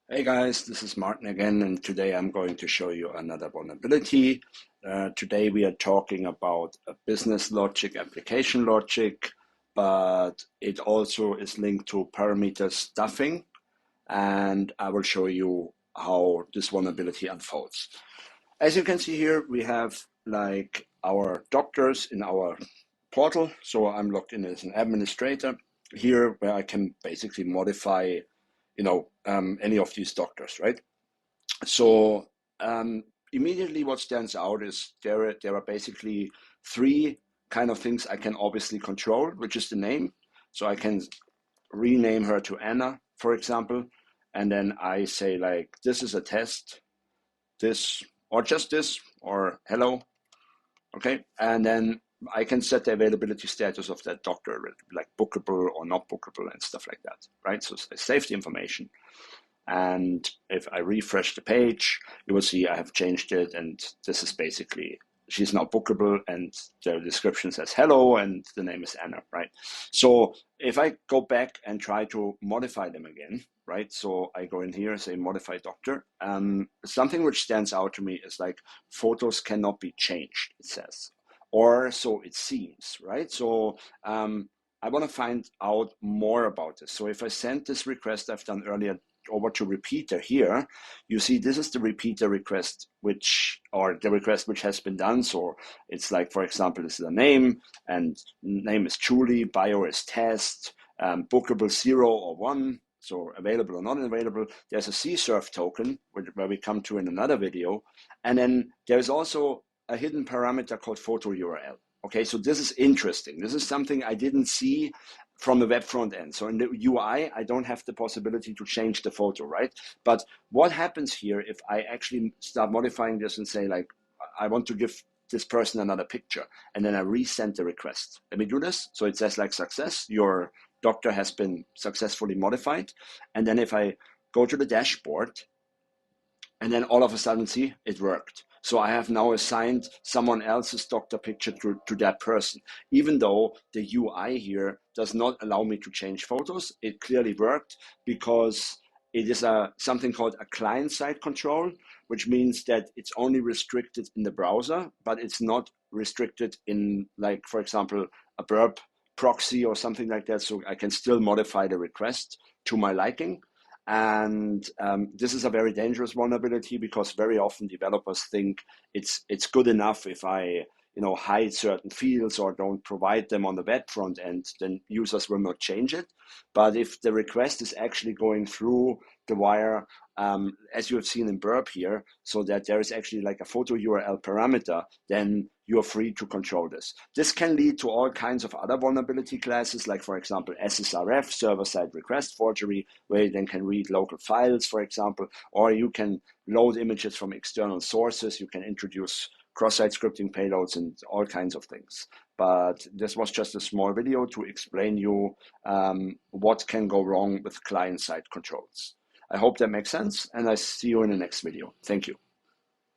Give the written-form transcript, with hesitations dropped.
Hey guys, this is Martin again, and today I'm going to show you another vulnerability. Today we are talking about a business logic, application logic, but it also is linked to parameter stuffing, and I will show you how this vulnerability unfolds. As you can see here, we have like our doctors in our portal. So I'm logged in as an administrator here, where I can basically modify any of these doctors, right? So immediately what stands out is there are basically three kind of things I can obviously control, which is the name. So I can rename her to Anna, for example, and then I say like, this is a test, this, or just this, or hello, okay? And then I can set the availability status of that doctor, like bookable or not bookable and stuff like that, right? So I save the information. And if I refresh the page, you will see I have changed it. And this is basically, she's now bookable and the description says hello and the name is Anna, right? So if I go back and try to modify them again, right? So I go in here, say modify doctor. Something which stands out to me is like photos cannot be changed, it says, or so it seems, right? So I want to find out more about this. So if I send this request I've done earlier over to repeater here, you see this is the repeater request, or the request which has been done. So it's like, for example, this is a name, and name is Julie, bio is test, bookable 0 or 1, so available or not available. There's a CSRF token, where we come to in another video. And then there's also a hidden parameter called photo URL. Okay, so this is interesting. This is something I didn't see from the web front end. So in the UI, I don't have the possibility to change the photo, right? But what happens here if I actually start modifying this and say like, I want to give this person another picture, and then I resend the request. Let me do this. So it says like success, your doctor has been successfully modified. And then if I go to the dashboard, and then all of a sudden, see, it worked. So I have now assigned someone else's doctor picture to that person. Even though the UI here does not allow me to change photos, it clearly worked because it is something called a client-side control, which means that it's only restricted in the browser, but it's not restricted in, like, for example, a burp proxy or something like that. So I can still modify the request to my liking. And this is a very dangerous vulnerability because very often developers think it's good enough if I hide certain fields or don't provide them on the web front end, then users will not change it. But if the request is actually going through the wire, as you have seen in Burp here, so that there is actually like a photo URL parameter, then you're free to control this. This can lead to all kinds of other vulnerability classes, like for example, SSRF, server-side request forgery, where you then can read local files, for example, or you can load images from external sources. You can introduce cross-site scripting payloads and all kinds of things. But this was just a small video to explain you what can go wrong with client-side controls. I hope that makes sense, and I see you in the next video. Thank you.